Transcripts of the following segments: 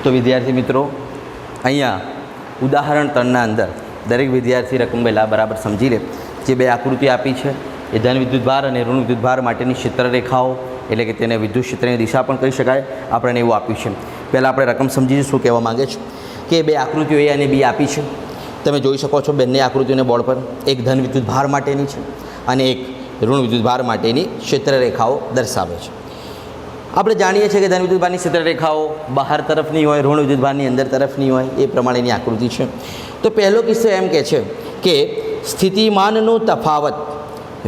तो विद्यार्थी मित्रों अहींया उदाहरण 3 अंदर दरेक विद्यार्थी रकम पहला बराबर समझी ले। जे बे आकृति आपी है ये धन विद्युतभार और ऋण विद्युतभार माटेनी क्षेत्ररेखाओं एटले के तेने विद्युत क्षेत्रनी दिशा पण कही शकाय। आपणे एवुं आप्युं छे। पहला आपणे रकम समझीशुं शुं कहेवा मांगे छे के बे आकृतिओ ए अने बी आपी छे। तमे जोई शको छो बंने आकृतिओने बोर्ड पर एक धन विद्युतभार माटेनी छे अने एक ऋण विद्युतभार माटेनी क्षेत्ररेखाओ दर्शावे छे। આપણે જાણીએ છીએ કે ધન વિદ્યુતભારની ક્ષેત્રરેખાઓ બહાર તરફની હોય, ઋણ વિદ્યુતભારની અંદર તરફની હોય, એ પ્રમાણેની આકૃતિ છે। તો પહેલો કિસ્સો એમ કહે છે કે સ્થિતિમાનનો તફાવત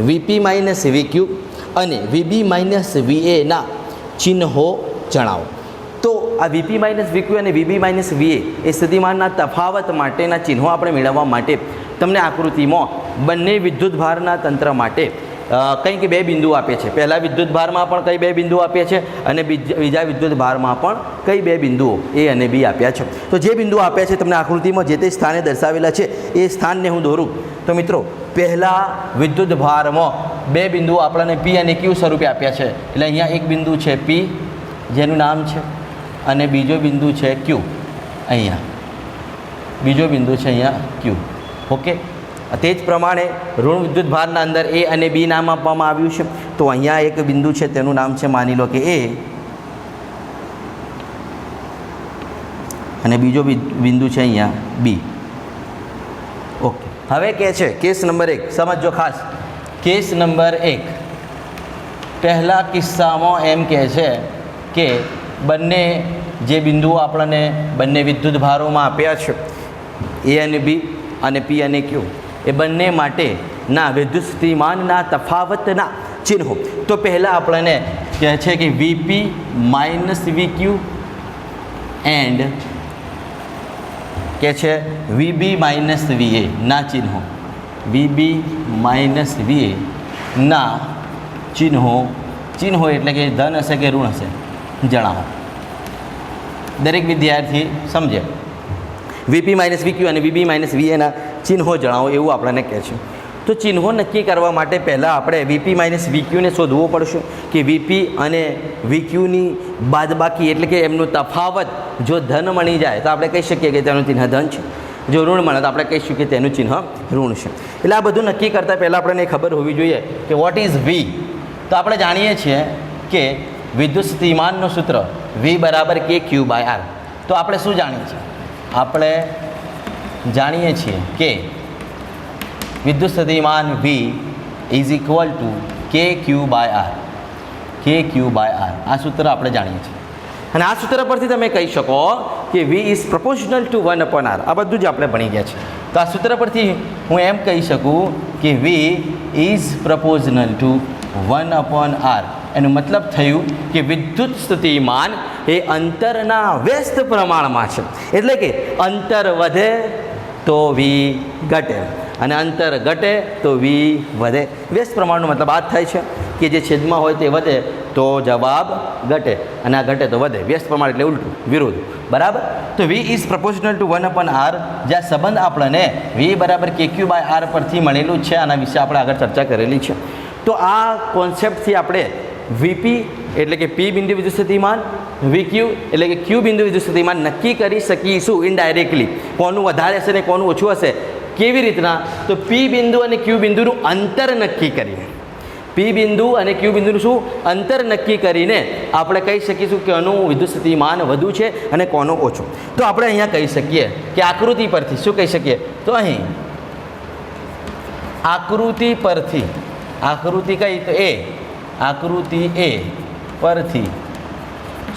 વીપી માઇનસ વીક્યુ અને વીબી માઇનસ વીએના ચિહ્નો જણાવો। તો આ વીપી માઇનસ વીક્યુ અને વીબી માઇનસ વીએ એ સ્થિતિમાનના તફાવત માટેના ચિહ્નો આપણે મેળવવા માટે તમને આકૃતિમાં બંને વિદ્યુતભારના તંત્ર માટે કંઈક બે બિંદુ આપે છે। પહેલા વિદ્યુતભારમાં પણ કઈ બે બિંદુ આપ્યા છે અને બીજા વિદ્યુતભારમાં પણ કઈ બે બિંદુઓ એ અને બી આપ્યા છે। તો જે બિંદુ આપ્યા છે તમને આકૃતિમાં જે તે સ્થાને દર્શાવેલા છે એ સ્થાનને હું દોરું તો મિત્રો પહેલા વિદ્યુતભારમાં બે બિંદુઓ આપણને પી અને ક્યુ સ્વરૂપે આપ્યા છે। એટલે અહીંયા એક બિંદુ છે પી જેનું નામ છે અને બીજો બિંદુ છે ક્યુ। અહીંયા બીજો બિંદુ છે અહીંયા ક્યુ। ઓકે, તે જ પ્રમાણે ઋણ વિદ્યુતભારના અંદર એ અને બી નામ આપવામાં આવ્યું છે। તો અહીંયા એક બિંદુ છે તેનું નામ છે માની લો કે એ અને બીજો બિંદુ છે અહીંયા બી। ઓકે, હવે કહે છે કેસ નંબર 1 સમજો ખાસ। કેસ નંબર 1 પહેલા કિસ્સામાં એમ કહે છે કે બંને જે બિંદુઓ આપણને બંને વિદ્યુતભારોમાં આપ્યા છે એ અને બી અને પી અને ક્યુ એ બંને માટેના વિદ્યુત સ્થિતિમાનના તફાવતના ચિહ્નો। તો પહેલાં આપણને કહે છે કે વીપી માઇનસ વીક્યુ એન્ડ કહે છે વીબી માઇનસ વીએ ના ચિહ્નો। વીબી માઇનસ વીએ ના ચિહ્નો એટલે કે ધન હશે કે ઋણ હશે જણાવો। દરેક વિદ્યાર્થી સમજે વીપી માઇનસ વીક્યુ અને વીબી માઇનસ વીએના ચિહ્નો જણાવો એવું આપણને કહે છે। તો ચિહ્નો નક્કી કરવા માટે પહેલાં આપણે વીપી માઇનસ વીક્યુને શોધવું પડશે કે વીપી અને વીક્યુની બાદબાકી એટલે કે એમનો તફાવત જો ધન મળી જાય તો આપણે કહી શકીએ કે તેનું ચિહ્ન ધન છે, જો ઋણ મળે તો આપણે કહીશું કે તેનું ચિહ્ન ઋણ છે। એટલે આ બધું નક્કી કરતાં પહેલાં આપણને ખબર હોવી જોઈએ કે વોટ ઇઝ વી। તો આપણે જાણીએ છીએ કે વિદ્યુત સ્થિતિમાનનું સૂત્ર વી બરાબર કે ક્યુ બાય આર। તો આપણે શું જાણીએ છીએ? આપણે જાણીએ છીએ કે વિદ્યુત સ્થિતિમાન વી ઇઝ ઇક્વલ ટુ કે ક્યુ બાય આર। કે ક્યુ બાય આર આ સૂત્ર આપણે જાણીએ છીએ અને આ સૂત્ર પરથી તમે કહી શકો કે V is proportional two 1/r। આ બધું જ આપણે ભણી ગયા છે। તો આ સૂત્ર પરથી હું એમ કહી શકું કે V is proportional two 1/r। એનું મતલબ થયું કે વિદ્યુત સ્થિતિમાન એ અંતરના વ્યસ્ત પ્રમાણમાં છે। એટલે કે અંતર વધે તો વી ઘટે અને અંતર ઘટે તો વી વધે। વ્યસ્ત પ્રમાણનો મતલબ આ જ થાય છે કે જે છેદમાં હોય તે વધે તો જવાબ ઘટે અને આ ઘટે તો વધે। વ્યસ્ત પ્રમાણ એટલે ઉલટું વિરુદ્ધ, બરાબર। તો V is proportional two 1/r જ્યાં સંબંધ આપણને વી બરાબર કે ક્યુ બાય આર પરથી મળેલું છે। આના વિશે આપણે આગળ ચર્ચા કરેલી છે। તો આ કોન્સેપ્ટથી આપણે વીપી એટલે કે પી બિંદુ વિદ્યુત સ્થિતિમાન, વીક્યુ એટલે કે ક્યુ બિંદુ વિદ્યુત સ્થિતિમાન નક્કી કરી શકીશું ઇનડાયરેક્ટલી કોનું વધારે હશે ને કોનું ઓછું હશે। કેવી રીતના? તો પી બિંદુ અને ક્યુ બિંદુનું અંતર નક્કી કરીને, પી બિંદુ અને ક્યુ બિંદુનું શું અંતર નક્કી કરીને આપણે કહી શકીશું કે આનું વિદ્યુત સ્થિતિમાન વધુ છે અને કોનું ઓછું। તો આપણે અહીંયા કહી શકીએ કે આકૃતિ પરથી શું કહી શકીએ? તો અહીં આકૃતિ પરથી, આકૃતિ કઈ તો એ આકૃતિ એ પરથી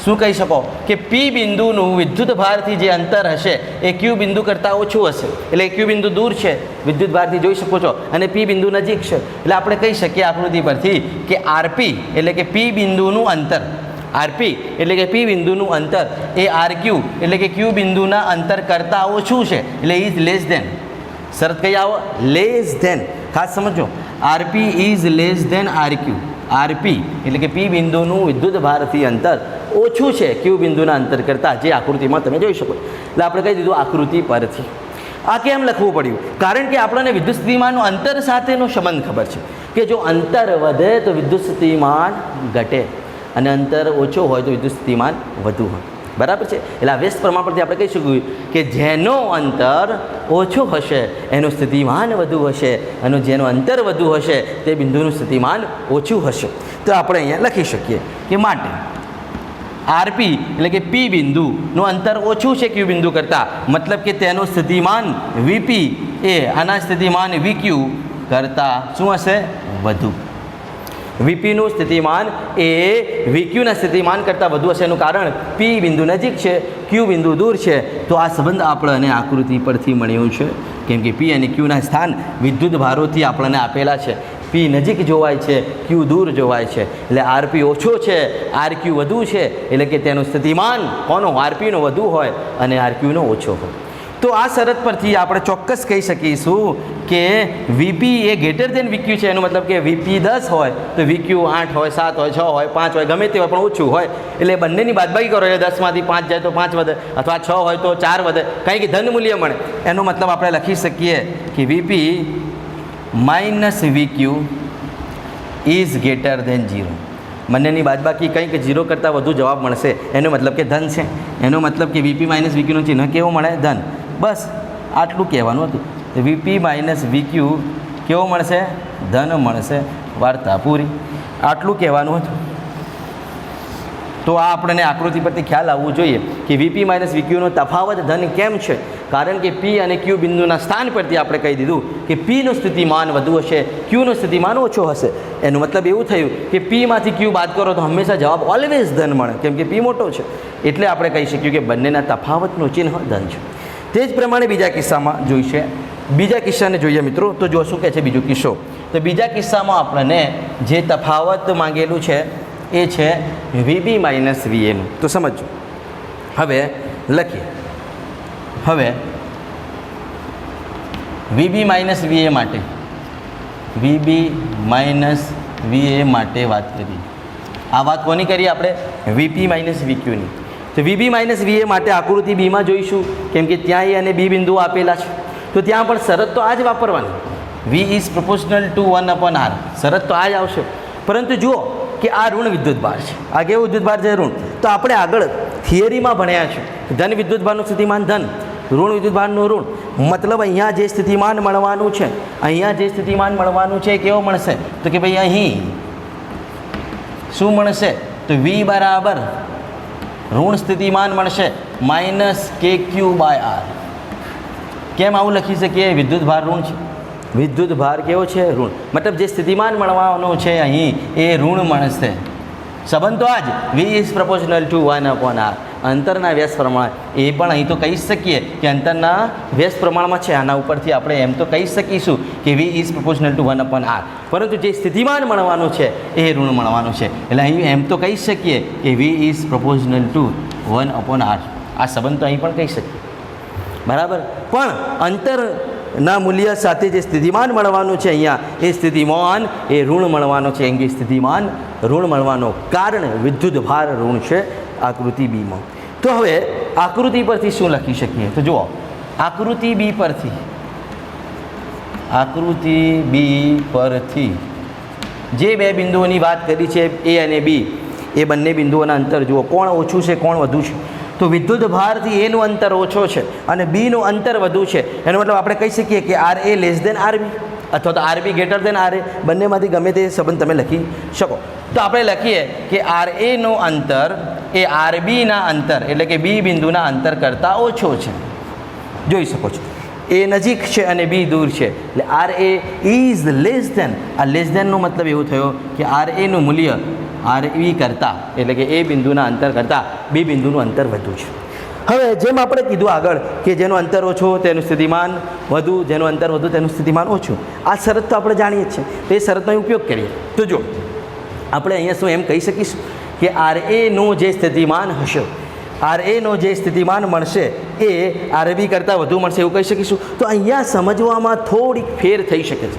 શું કહી શકો કે પી બિંદુનું વિદ્યુતભારથી જે અંતર હશે એ ક્યુ બિંદુ કરતાં ઓછું હશે। એટલે ક્યુ બિંદુ દૂર છે વિદ્યુતભારથી જોઈ શકો છો અને પી બિંદુ નજીક છે। એટલે આપણે કહી શકીએ આકૃતિ પરથી કે આરપી એટલે કે પી બિંદુનું અંતર, આરપી એટલે કે પી બિંદુનું અંતર એ આર ક્યુ એટલે કે ક્યુ બિંદુના અંતર કરતાં ઓછું છે। એટલે ઇઝ લેસ ધેન, શરત કઈ આવો? Less than. ખાસ સમજો, RP is less than R Q. RP એટલે કે પી બિંદુનું વિદ્યુતભારથી અંતર ઓછું છે ક્યુ બિંદુના અંતર કરતાં, જે આકૃતિમાં તમે જોઈ શકો। એટલે આપણે કહી દીધું આકૃતિ પરથી। આ કેમ લખવું પડ્યું? કારણ કે આપણને વિદ્યુત સ્થિતિમાનનું અંતર સાથેનો સંબંધ ખબર છે કે જો અંતર વધે તો વિદ્યુત સ્થિતિમાન ઘટે અને અંતર ઓછો હોય તો વિદ્યુત સ્થિતિમાન વધુ હોય। બરાબર છે. એટલે આ વ્યસ્ત પ્રમાણ પરથી આપણે કહી શકીએ કે જેનો અંતર ઓછો હશે એનું સ્થિતિમાન વધુ હશે અને જેનું અંતર વધુ હશે તે બિંદુનું સ્થિતિમાન ઓછું હશે. તો આપણે અહીંયા લખી શકીએ કે માટે આરપી એટલે કે પી બિંદુનું અંતર ઓછું છે ક્યુ બિંદુ કરતાં, મતલબ કે તેનું સ્થિતિમાન વીપી એ આના સ્થિતિમાન વીક્યુ કરતાં શું હશે? વધુ. વીપીનું સ્થિતિમાન એ વીક્યુના સ્થિતિમાન કરતાં વધુ હશે. એનું કારણ પી બિંદુ નજીક છે, ક્યુ બિંદુ દૂર છે. તો આ સંબંધ આપણને આકૃતિ પરથી મળ્યું છે, કેમ કે પી અને ક્યુના સ્થાન વિદ્યુત ભારોથી આપણને આપેલા છે. પી નજીક જોવાય છે, ક્યુ દૂર જોવાય છે. એટલે આરપી ઓછો છે, આરક્યુ વધુ છે, એટલે કે તેનું સ્થિતિમાન કોનો? આરપીનો વધુ હોય અને આરક્યુનો ઓછો હોય. તો આ શરત પરથી આપણે ચોક્કસ કહી શકીશું કે વીપી એ ગ્રેટર દેન વીક્યુ છે. એનો મતલબ કે વીપી 10 હોય તો વીક્યુ 8 હોય, 7 હોય, 6 હોય, 5 હોય, ગમે તે હોય પણ ઓછું હોય. એટલે બંનેની બાદબાકી કરો એટલે 10માંથી 5 જાય તો 5 વધે, અથવા 6 હોય તો 4 વધે, કારણ કે ધન મૂલ્ય મળે. એનો મતલબ આપણે લખી શકીએ કે VP minus VQ is greater than 0. બંનેની બાદબાકી કંઈક 0 કરતાં વધુ જવાબ મળશે. એનો મતલબ કે ધન છે. એનો મતલબ કે વીપી માઇનસ વીક્યુનું ચિહ્ન કેવું મળે? ધન. બસ આટલું કહેવાનું હતું. વીપી માઇનસ વીક્યુ કેવો મળશે? ધન મળશે. વાર્તા પૂરી. આટલું કહેવાનું હતું. તો આ આપણને આકૃતિ પરથી ખ્યાલ આવવું જોઈએ કે વીપી માઇનસ વીક્યુનો તફાવત ધન કેમ છે. કારણ કે પી અને ક્યુ બિંદુના સ્થાન પરથી આપણે કહી દીધું કે પીનું સ્થિતિમાન વધુ હશે, ક્યુનું સ્થિતિમાન ઓછો હશે. એનો મતલબ એવું થયું કે પીમાંથી ક્યુ બાદ કરો તો હંમેશા જવાબ ઓલવેઝ ધન મળે, કેમ કે પી મોટો છે. એટલે આપણે કહી શકીએ કે બંનેના તફાવતનું ચિહ્ન ધન છે. તે જ પ્રમાણે બીજા કિસ્સામાં જોઈશે. બીજા કિસ્સાને જોઈએ મિત્રો, તો જો શું કહે છે બીજો કિસ્સો. તો બીજા કિસ્સામાં આપણને જે તફાવત માંગેલું છે એ છે વીબી માઇનસ વીએનું. તો સમજો. હવે લખીએ. હવે વીબી માઇનસ વીએ માટે વાત કરીએ. આ વાત કોની કરીએ આપણે? વીપી માઇનસ વીક્યુની. તો વીબી માઇનસ વીએ માટે આકૃતિ બીમાં જોઈશું, કેમ કે ત્યાં એ અને બી બિંદુઓ આપેલા છે. તો ત્યાં પણ શરત તો આ જ વાપરવાની, V is proportional two 1/r. શરત તો આ જ આવશે. પરંતુ જુઓ કે આ ઋણ વિદ્યુતભાર છે, આ કેવું વિદ્યુતભાર છે? ઋણ. તો આપણે આગળ થિયરીમાં ભણ્યા છે ધન વિદ્યુતભારનું સ્થિતિમાન ધન, ઋણ વિદ્યુતભારનું ઋણ. મતલબ અહીંયા જે સ્થિતિમાન મળવાનું છે, એ કેવો મળશે? તો કે ભાઈ અહીં શું મળશે? તો વી બરાબર ઋણ સ્થિતિમાન મળશે માઇનસ KQ/R. કેમ આવું લખી શકીએ? વિદ્યુતભાર ઋણ છે, વિદ્યુતભાર કેવો છે? ઋણ. મતલબ જે સ્થિતિમાન મળવાનું છે અહીં એ ઋણ મળશે. સંબંધ તો આ જ, V is proportional two 1/r. અંતરના વ્યસ્ત પ્રમાણ, એ પણ અહીં તો કહી શકીએ કે અંતરના વ્યસ્ત પ્રમાણમાં છે. આના ઉપરથી આપણે એમ તો કહી શકીશું કે V is proportional two 1/r. પરંતુ જે સ્થિતિમાન મળવાનું છે એ ઋણ મળવાનું છે. એટલે અહીં એમ તો કહી શકીએ કે V is proportional two 1/r. આ સંબંધ તો અહીં પણ કહી શકીએ, બરાબર. પણ અંતરના મૂલ્ય સાથે જે સ્થિતિમાન મળવાનું છે અહીંયા, એ સ્થિતિમાન એ ઋણ મળવાનું છે. એમ કે સ્થિતિમાન ઋણ મળવાનું કારણ વિદ્યુતભાર ઋણ છે આકૃતિ બીમાં. તો હવે આકૃતિ પરથી શું લખી શકીએ? તો જુઓ, આકૃતિ બી પરથી જે બે બિંદુઓની વાત કરી છે એ અને બી, એ બંને બિંદુઓના અંતર જુઓ, કોણ ઓછું છે કોણ વધુ છે. તો વિદ્યુતભારથી એનું અંતર ઓછો છે અને બીનું અંતર વધુ છે. એનો મતલબ આપણે કહી શકીએ કે RA લેસ દેન RB અથવા તો RB ગ્રેટર દેન RA. બંનેમાંથી ગમે તે સંબંધ તમે લખી શકો. તો આપણે લખીએ કે RAનું અંતર એ RBના અંતર એટલે કે બી બિંદુના અંતર કરતાં ઓછો છે. જોઈ શકો છો, એ નજીક છે અને બી દૂર છે. એટલે RA ઇઝ લેસ દેન. આ લેસ દેનનો મતલબ એવો થયો કે RAનું મૂલ્ય RB કરતાં એટલે કે એ બિંદુના અંતર કરતાં બી બિંદુનું અંતર વધુ છે. હવે જેમ આપણે કીધું આગળ કે જેનું અંતર ઓછો તેનું સ્થિતિમાન વધુ, જેનું અંતર વધુ તેનું સ્થિતિમાન ઓછું. આ શરત તો આપણે જાણીએ જ છીએ. તો એ શરતનો ઉપયોગ કરીએ. તો જો આપણે અહીંયા શું એમ કહી શકીશું કે RAનું જે સ્થિતિમાન હશે, RAનો જે સ્થિતિમાન મળશે એ RB કરતાં વધુ મળશે એવું કહી શકીશું. તો અહીંયા સમજવામાં થોડીક ફેર થઈ શકે છે.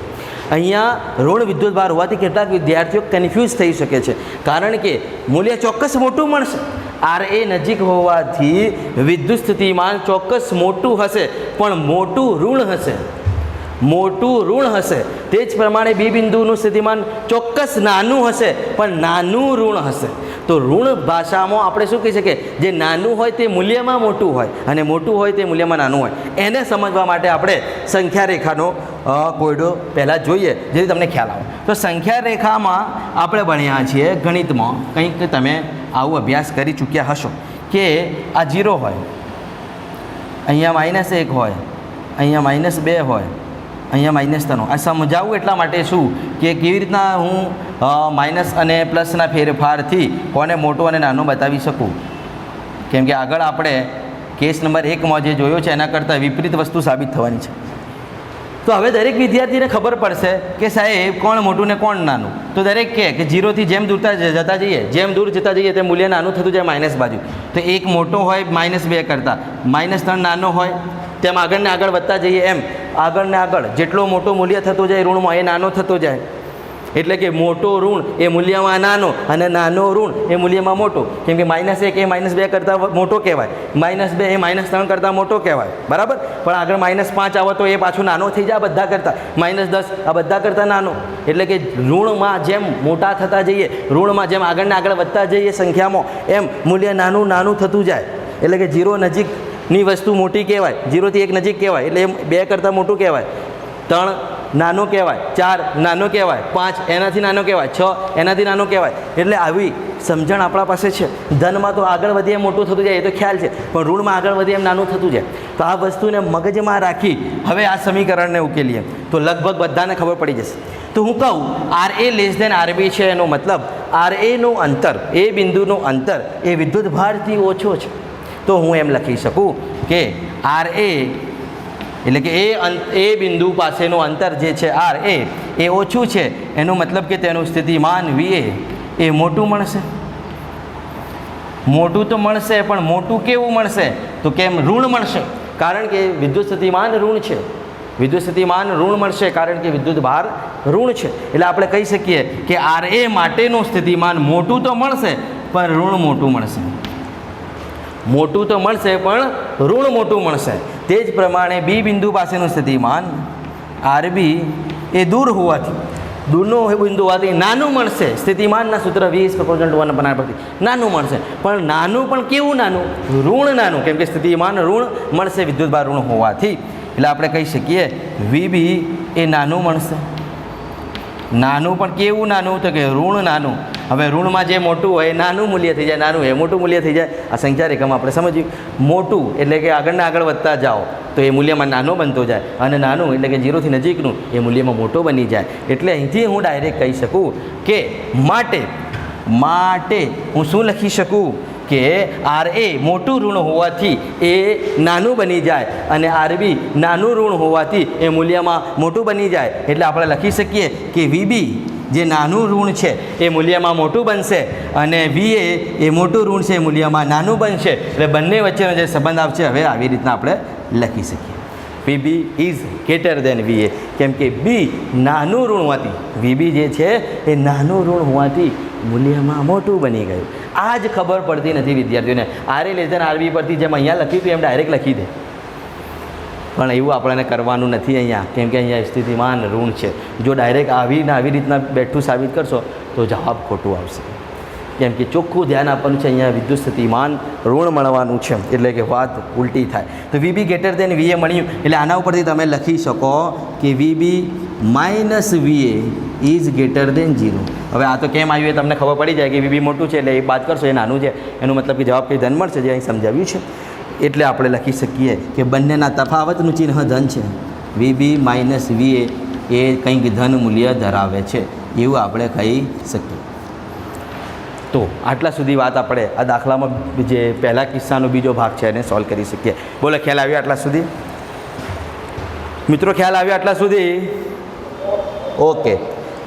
અહીંયા ઋણ વિદ્યુતભાર હોવાથી કેટલાક વિદ્યાર્થીઓ કન્ફ્યુઝ થઈ શકે છે, કારણ કે મૂલ્ય ચોક્કસ મોટું મળશે. RA નજીક હોવાથી વિદ્યુત સ્થિતિમાન ચોક્કસ મોટું હશે, પણ મોટું ઋણ હશે. તે જ પ્રમાણે બી બિંદુનું સ્થિતિમાન ચોક્કસ નાનું હશે, પણ નાનું ઋણ હશે. તો તો ઋણ ભાષામાં આપણે શું કહી શકીએ, જે નાનું હોય તે મૂલ્યમાં મોટું હોય અને મોટું હોય તે મૂલ્યમાં નાનું હોય. એને સમજવા માટે આપણે સંખ્યા રેખાનો કોયડો પહેલાં જોઈએ, જેથી તમને ખ્યાલ આવે. તો સંખ્યા રેખામાં આપણે ભણ્યા છીએ ગણિતમાં, કંઈક તમે આવું અભ્યાસ કરી ચૂક્યા હશો કે આ 0 હોય, અહીંયા -1 હોય, અહીંયા -2 હોય, અહીંયા -3. આ સમજાવવું એટલા માટે શું કે કેવી રીતના હું માઇનસ અને પ્લસના ફેરફારથી કોને મોટો અને નાનો બતાવી શકું. કેમ કે આગળ આપણે કેસ નંબર 1માં જે જોયો છે એના કરતાં વિપરીત વસ્તુ સાબિત થવાની છે. તો હવે દરેક વિદ્યાર્થીને ખબર પડશે કે સાહેબ કોણ મોટું ને કોણ નાનું. તો દરેક કહે કે 0થી જેમ દૂર જતા જઈએ, જેમ દૂર જતા જઈએ તે મૂલ્ય નાનું થતું જાય માઇનસ બાજુ. તો 1 મોટો હોય -2 કરતાં, -3 નાનો હોય, તેમ આગળ ને આગળ વધતા જઈએ એમ આગળ ને આગળ જેટલો મોટો મૂલ્ય થતો જાય ઋણમાં એ નાનો થતો જાય. એટલે કે મોટો ઋણ એ મૂલ્યમાં નાનો અને નાનો ઋણ એ મૂલ્યમાં મોટો. કેમ કે -1 એ -2 કરતાં મોટો કહેવાય, -2 એ -3 કરતાં મોટો કહેવાય, બરાબર. પણ આગળ -5 આવે તો એ પાછું નાનો થઈ જાય બધા કરતાં, -10 આ બધા કરતાં નાનો. એટલે કે ઋણમાં જેમ મોટા થતા જઈએ, ઋણમાં જેમ આગળ ને આગળ વધતા જઈએ સંખ્યામાં, એમ મૂલ્ય નાનું નાનું થતું જાય. એટલે કે 0 નજીકની વસ્તુ મોટી કહેવાય, 0થી 1 નજીક કહેવાય એટલે એમ 2 કરતાં મોટું કહેવાય, 3 નાનો કહેવાય, 4 નાનો કહેવાય, 5 એનાથી નાનો કહેવાય, 6 એનાથી નાનો કહેવાય. એટલે આવી સમજણ આપણા પાસે છે. ધનમાં તો આગળ વધીએ એમ મોટું થતું જાય એ તો ખ્યાલ છે, પણ ઋણમાં આગળ વધીએ એમ નાનું થતું જાય. તો આ વસ્તુને મગજમાં રાખી હવે આ સમીકરણને ઉકેલીએ તો લગભગ બધાને ખબર પડી જશે. તો હું કહું RA RB છે, એનો મતલબ RAનું અંતર, એ બિંદુનું અંતર એ વિદ્યુત ભારથી ઓછો છે. તો હું એમ લખી શકું કે RA એટલે કે એ બિંદુ પાસેનું અંતર જે છે RA એ ઓછું છે, એનો મતલબ કે તેનું સ્થિતિમાન VA એ મોટું મળશે. મોટું તો મળશે, પણ મોટું કેવું મળશે તો કેમ ઋણ મળશે, કારણ કે વિદ્યુત સ્થિતિમાન ઋણ છે. વિદ્યુત સ્થિતિમાન ઋણ મળશે કારણ કે વિદ્યુત ભાર ઋણ છે. એટલે આપણે કહી શકીએ કે RA માટેનું સ્થિતિમાન મોટું તો મળશે પણ ઋણ મોટું મળશે. મોટું તો મળશે પણ ઋણ મોટું મળશે. તે જ પ્રમાણે બી બિંદુ પાસેનું સ્થિતિમાન RB એ દૂર હોવાથી, દૂરનો બિંદુ હોવાથી નાનું મળશે. સ્થિતિમાનના સૂત્ર 20/1 પરથી નાનું મળશે, પણ નાનું પણ કેવું નાનું, ઋણ નાનું. કેમ કે સ્થિતિમાન ઋણ મળશે વિદ્યુતભાર ઋણ હોવાથી. એટલે આપણે કહી શકીએ VB એ નાનું મળશે. નાનું પણ કેવું નાનું તો કે ઋણ નાનું. હવે ઋણમાં જે મોટું હોય એ નાનું મૂલ્ય થઈ જાય, નાનું એ મોટું મૂલ્ય થઈ જાય. આ સંખ્યા રેખામાં આપણે સમજીએ મોટું એટલે કે આગળને આગળ વધતા જાઓ તો એ મૂલ્યમાં નાનો બનતો જાય, અને નાનું એટલે કે 0થી નજીકનું એ મૂલ્યમાં મોટો બની જાય. એટલે અહીંથી હું ડાયરેક્ટ કહી શકું કે માટે હું શું લખી શકું કે RA મોટું ઋણ હોવાથી એ નાનું બની જાય અને RB નાનું ઋણ હોવાથી એ મૂલ્યમાં મોટું બની જાય. એટલે આપણે લખી શકીએ કે VB જે નાનું ઋણ છે એ મૂલ્યમાં મોટું બનશે અને VA એ મોટું ઋણ છે એ મૂલ્યમાં નાનું બનશે. એટલે બંને વચ્ચેનો જે સંબંધ આવશે હવે આવી રીતના આપણે લખી શકીએ. VB is greater then VA. કેમ કે B નાનું ઋણ હોવાથી, VB જે છે એ નાનું ઋણ હોવાથી મૂલ્યમાં મોટું બની ગયું. આ જ ખબર પડતી નથી વિદ્યાર્થીઓને. RA RB પરથી જેમ અહીંયા લખ્યું હતું એમ ડાયરેક્ટ લખી દે, પણ એવું આપણને કરવાનું નથી અહીંયા. કેમ કે અહીંયા સ્થિતિમાન ઋણ છે. જો ડાયરેક્ટ આવી રીતના બેઠું સાબિત કરશો તો જવાબ ખોટું આવશે. કેમ કે ચોખ્ખું ધ્યાન આપવાનું છે, અહીંયા વિદ્યુત સ્થિતિમાન ઋણ મળવાનું છે, એટલે કે વાત ઉલટી થાય. તો VB ગ્રેટર દેન VA મળ્યું એટલે આના ઉપરથી તમે લખી શકો કે VB minus VA is greater than 0. હવે આ તો કેમ આવ્યું એ તમને ખબર પડી જાય કે VB મોટું છે એટલે એ બાદ કરશો એ નાનું છે, એનો મતલબ કે જવાબ કંઈ ધન મળશે, જે અહીં સમજાવ્યું છે. એટલે આપણે લખી શકીએ કે બંનેના તફાવતનું ચિહ્ન ધન છે. VB માઇનસ VA એ કંઈક ધન મૂલ્ય ધરાવે છે એવું આપણે કહી શકીએ. તો આટલા સુધી વાત આપણે આ દાખલામાં જે પહેલા કિસ્સાનો બીજો ભાગ છે એને સોલ્વ કરી શકીએ. બોલો, ખ્યાલ આવ્યો આટલા સુધી? મિત્રો ખ્યાલ આવ્યો આટલા સુધી? ઓકે.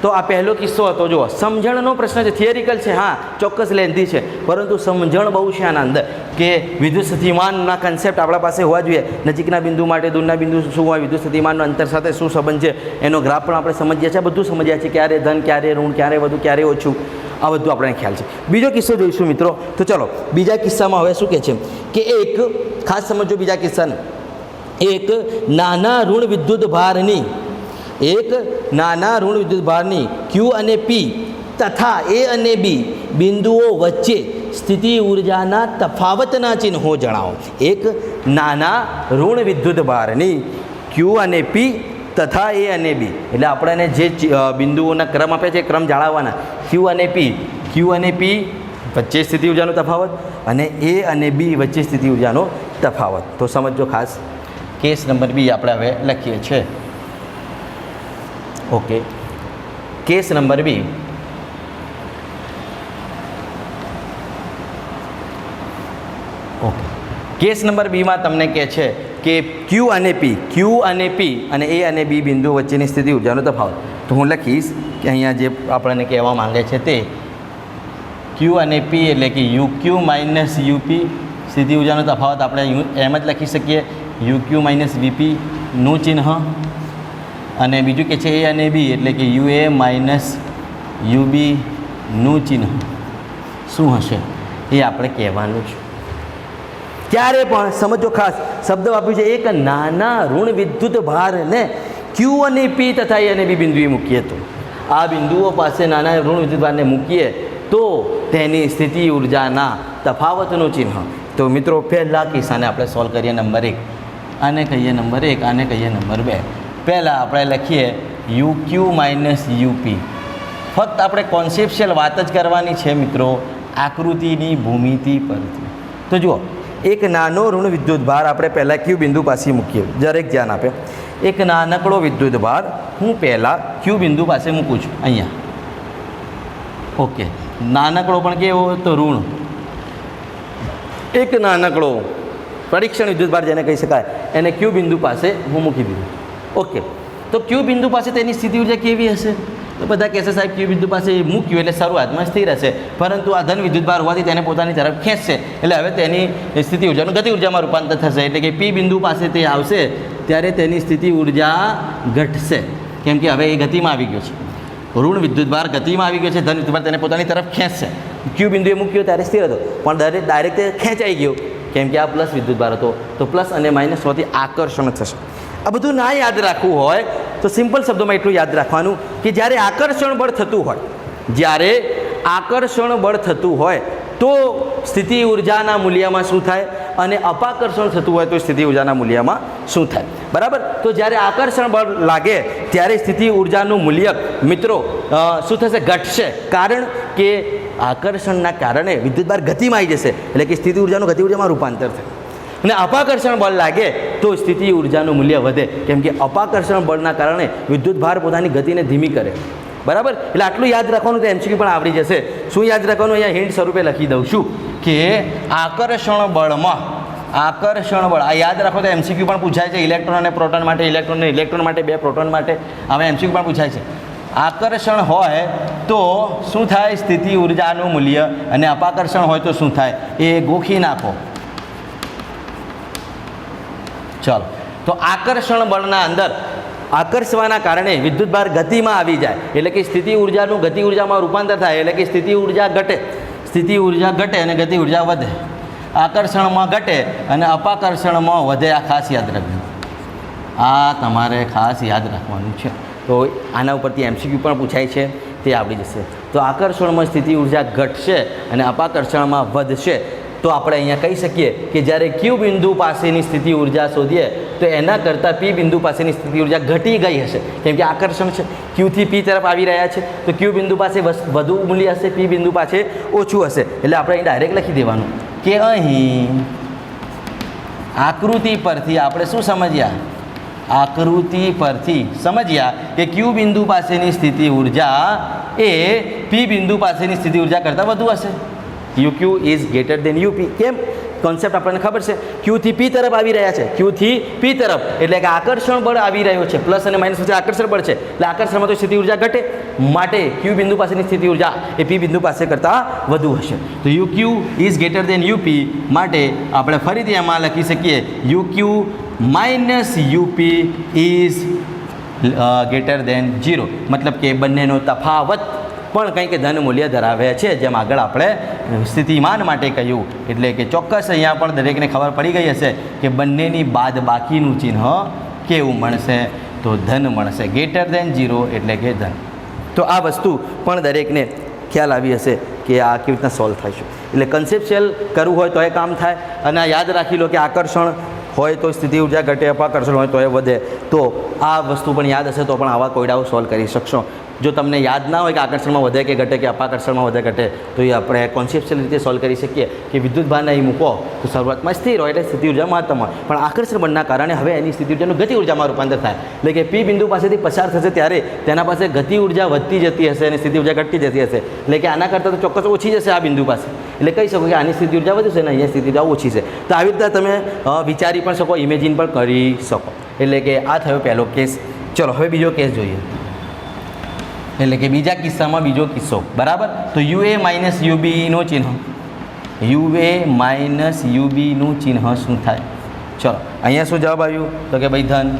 તો આ પહેલો કિસ્સો હતો. જુઓ, સમજણનો પ્રશ્ન છે, થિયરિકલ છે, હા ચોક્કસ લેન્ધી છે, પરંતુ સમજણ બહુ છે આના અંદર કે વિદ્યુત સ્થિતિમાનના કન્સેપ્ટ આપણા પાસે હોવા જોઈએ. નજીકના બિંદુ માટે દૂરના બિંદુ શું હોય, વિદ્યુત સ્થિતિમાનનો અંતર સાથે શું સંબંધ છે, એનો ગ્રાફ પણ આપણે સમજીએ છીએ, બધું સમજ્યા છીએ, ક્યારે ધન, ક્યારે ઋણ, ક્યારે વધુ, ક્યારે ઓછું, આ બધું આપણને ખ્યાલ છે. બીજો કિસ્સો જોઈશું મિત્રો. તો ચલો બીજા કિસ્સામાં હવે શું કહે છે કે એક ખાસ સમજો બીજા કિસ્સાને. એક નાના ઋણ વિદ્યુત ભારની Q અને P તથા એ અને બી બિંદુઓ વચ્ચે સ્થિતિ ઉર્જાના તફાવતના ચિહ્નો જણાવો. એક નાના ઋણ વિદ્યુત ભારની ક્યુ અને પી તથા એ અને બી, એટલે આપણને જે બિંદુઓના ક્રમ આપે છે ક્રમ જાળવવાના. ક્યુ અને પી વચ્ચે સ્થિતિ ઉર્જાનો તફાવત અને એ અને બી વચ્ચે સ્થિતિ ઉર્જાનો તફાવત. તો સમજો ખાસ. કેસ નંબર બી આપણે હવે લખીએ છીએ. Okay, case number B. Okay, case number બીમાં તમને કહે છે કે ક્યુ અને પી અને એ અને બી બિંદુઓ વચ્ચેની સ્થિતિ ઉર્જાનો તફાવત. તો હું લખીશ કે અહીંયા જે આપણને કહેવા માંગે છે તે ક્યુ અને પી એટલે કે યુક્યુ માઇનસ યુપી સ્થિતિ ઉર્જાનો તફાવત આપણે એમ જ લખી શકીએ, યુક્યુ માઇનસ વીપીનું ચિહ્ન. અને બીજું કે છે એ અને બી એટલે કે યુએ માઇનસ યુબીનું ચિહ્ન શું હશે એ આપણે કહેવાનું છે. ત્યારે પણ સમજો ખાસ, શબ્દ વાપર્યું છે એક નાના ઋણ વિદ્યુત ભારને ક્યુ અને પી તથા એ અને બી બિંદુએ મૂકીએ તો, આ બિંદુઓ પાસે નાના ઋણ વિદ્યુત ભારને મૂકીએ તો તેની સ્થિતિ ઉર્જાના તફાવતનું ચિહ્ન. તો મિત્રો પહેલા કિસ્સાને આપણે સોલ્વ કરીએ. નંબર 1 આને કહીએ નંબર 1, આને કહીએ નંબર 2. પહેલાં આપણે લખીએ યુક્યુ માઇનસ યુપી. ફક્ત આપણે કોન્સેપ્શિયલ વાત જ કરવાની છે મિત્રો, આકૃતિની ભૂમિતિ પરથી. તો જુઓ, એક નાનો ઋણ વિદ્યુત ભાર આપણે પહેલાં ક્યુ બિંદુ પાસે મૂકીએ. દરેક ધ્યાન આપે. એક નાનકડો વિદ્યુત ભાર હું પહેલાં ક્યુ બિંદુ પાસે મૂકું છું અહીંયા. ઓકે, નાનકડો પણ કેવો તો ઋણ. એક નાનકડો પરીક્ષણ વિદ્યુત ભાર જેને કહી શકાય એને ક્યુ બિંદુ પાસે હું મૂકી દીધું. ઓકે, તો ક્યુ બિંદુ પાસે તેની સ્થિતિ ઉર્જા કેવી હશે? તો બધા કહેશે સાહેબ ક્યુ બિંદુ પાસે મૂક્યું એટલે શરૂઆતમાં સ્થિર હશે, પરંતુ આ ધન વિદ્યુત ભાર હોવાથી તેને પોતાની તરફ ખેંચશે, એટલે હવે તેની સ્થિતિ ઉર્જાનું ગતિ ઉર્જામાં રૂપાંતર થશે. એટલે કે પી બિંદુ પાસે તે આવશે ત્યારે તેની સ્થિતિ ઉર્જા ઘટશે, કેમ કે હવે એ ગતિમાં આવી ગયો છે. ઋણ વિદ્યુત ભાર ગતિમાં આવી ગયો છે, ધન વિદ્યુત ભાર તેને પોતાની તરફ ખેંચશે. ક્યુ બિંદુએ મૂક્યો ત્યારે સ્થિર હતો, પણ ડાયરેક્ટ ખેંચાઈ ગયો કેમ કે આ પ્લસ વિદ્યુત ભાર હતો. તો પ્લસ અને માઇનસ હોવાથી આકર્ષણ થશે. આ બધું ના યાદ રાખવું હોય તો સિમ્પલ શબ્દોમાં એટલું યાદ રાખવાનું કે જ્યારે આકર્ષણ બળ થતું હોય તો સ્થિતિ ઉર્જાના મૂલ્યમાં શું થાય અને અપાકર્ષણ થતું હોય તો સ્થિતિ ઉર્જાના મૂલ્યમાં શું થાય. બરાબર? તો જ્યારે આકર્ષણ બળ લાગે ત્યારે સ્થિતિ ઉર્જાનું મૂલ્ય મિત્રો શું થશે? ઘટશે. કારણ કે આકર્ષણના કારણે વિદ્યુતભાર ગતિમાં આવી જશે, એટલે કે સ્થિતિ ઉર્જાનું ગતિ ઉર્જામાં રૂપાંતર થાય. અને અપાકર્ષણ બળ લાગે તો સ્થિતિ ઉર્જાનું મૂલ્ય વધે, કેમ કે અપાકર્ષણ બળના કારણે વિદ્યુત ભાર પોતાની ગતિને ધીમી કરે. બરાબર? એટલે આટલું યાદ રાખવાનું તો એમસીક્યુ પણ આવડી જશે. શું યાદ રાખવાનું? અહીંયા હિન્ટ સ્વરૂપે લખી દઉં છું કે આકર્ષણ બળ, આ યાદ રાખો તો એમસીક્યુ પણ પૂછાય છે. ઇલેક્ટ્રોન અને પ્રોટોન માટે, ઇલેક્ટ્રોન માટે 2 પ્રોટોન માટે હવે એમસીક્યુ પણ પૂછાય છે. આકર્ષણ હોય તો શું થાય? સ્થિતિ ઉર્જાનું મૂલ્ય. અને અપાકર્ષણ હોય તો શું થાય? એ ગોખી નાખો. ચાલો, તો આકર્ષણ બળના અંદર આકર્ષવાના કારણે વિદ્યુતભાર ગતિમાં આવી જાય, એટલે કે સ્થિતિ ઉર્જાનું ગતિ ઉર્જામાં રૂપાંતર થાય, એટલે કે સ્થિતિ ઉર્જા ઘટે અને ગતિ ઉર્જા વધે. આકર્ષણમાં ઘટે અને અપાકર્ષણમાં વધે. આ ખાસ યાદ રાખજો, આ તમારે ખાસ યાદ રાખવાનું છે. તો આના ઉપરથી એમસીક્યુ પણ પૂછાય છે, તે આવડી જશે. તો આકર્ષણમાં સ્થિતિ ઉર્જા ઘટશે અને અપાકર્ષણમાં વધશે. તો આપણે અહીંયા કહી શકીએ કે જ્યારે ક્યુ બિંદુ પાસેની સ્થિતિ ઉર્જા શોધીએ તો એના કરતાં પી બિંદુ પાસેની સ્થિતિ ઉર્જા ઘટી ગઈ હશે, કેમ કે આકર્ષણ છે, ક્યુથી પી તરફ આવી રહ્યા છે. તો ક્યુ બિંદુ પાસે વધુ મૂલ્ય હશે, પી બિંદુ પાસે ઓછું હશે. એટલે આપણે અહીં ડાયરેક્ટ લખી દેવાનું કે અહીં આકૃતિ પરથી આપણે શું સમજ્યા? આકૃતિ પરથી સમજ્યા કે ક્યુ બિંદુ પાસેની સ્થિતિ ઉર્જા એ પી બિંદુ પાસેની સ્થિતિ ઉર્જા કરતાં વધુ હશે. યુક્યુ ઇઝ ગ્રેટર દેન યુપી. કેમ? કોન્સેપ્ટ આપણને ખબર છે. ક્યુથી પી તરફ આવી રહ્યા છે, ક્યુથી પી તરફ, એટલે કે આકર્ષણ બળ આવી રહ્યો છે. પ્લસ અને માઇનસ વચ્ચે આકર્ષણ બળ છે, એટલે આકર્ષણમાં તો સ્થિતિ ઉર્જા ઘટે, માટે ક્યુ બિંદુ પાસેની સ્થિતિ ઉર્જા એ પી બિંદુ પાસે કરતાં વધુ હશે. તો UQ is greater than UP માટે આપણે ફરીથી એમાં લખી શકીએ UQ minus UP is greater than 0. મતલબ કે બંનેનો તફાવત પણ કંઈક ધન મૂલ્ય ધરાવે છે, જેમ આગળ આપણે સ્થિતિમાન માટે કહ્યું. એટલે કે ચોક્કસ અહીંયા પણ દરેકને ખબર પડી ગઈ હશે કે બંનેની બાદ બાકીનું ચિહ્ન કેવું મળશે? તો ધન મળશે. ગ્રેટર દેન 0 એટલે કે ધન. તો આ વસ્તુ પણ દરેકને ખ્યાલ આવી હશે કે આ કેવી રીતના સોલ્વ થાય છે. એટલે કન્સેપ્ચ્યુઅલ કરવું હોય તો એ કામ થાય. અને આ યાદ રાખી લો કે આકર્ષણ હોય તો સ્થિતિ ઉર્જા ઘટે, અપાકર્ષણ હોય તો એ વધે. તો આ વસ્તુ પણ યાદ હશે તો પણ આવા કોયડાઓ સોલ્વ કરી શકશો. જો તમને યાદ ના હોય કે આકર્ષણમાં વધે કે ઘટે કે અપાકર્ષણમાં વધે ઘટે, તો એ આપણે કોન્સેપ્ચ્યુઅલ રીતે સોલ્વ કરી શકીએ કે વિદ્યુત ભારને અહીં મૂકો તો શરૂઆતમાં સ્થિર હોય એટલે સ્થિતિ ઉર્જા મહત્તમ હોય, પણ આકર્ષણ બળના કારણે હવે એની સ્થિતિ ઉર્જાનું ગતિ ઉર્જામાં રૂપાંતર થાય. એટલે કે પી બિંદુ પાસેથી પસાર થશે ત્યારે તેના પાસે ગતિ ઉર્જા વધતી જતી હશે અને સ્થિતિ ઉર્જા ઘટતી જતી હશે. એટલે કે આના કરતાં તો ચોક્કસ ઓછી જશે આ બિંદુ પાસે. એટલે કહી શકો કે આની સ્થિતિ ઉર્જા વધુ છે અને અહીંયા સ્થિતિ ઉર્જા ઓછી છે. તો આવી રીતે તમે વિચારી પણ શકો, ઇમેજિન પણ કરી શકો. એટલે કે આ થયો પહેલો કેસ. ચલો હવે બીજો કેસ જોઈએ. એટલે કે બીજા કિસ્સામાં બીજો કિસ્સો, બરાબર. તો યુએ માઇનસ યુબીનું ચિહ્ન, યુએ માઇનસ યુબીનું ચિહ્ન શું થાય? ચલો અહીંયા શું જવાબ આવ્યું? તો કે ભાઈ ધન.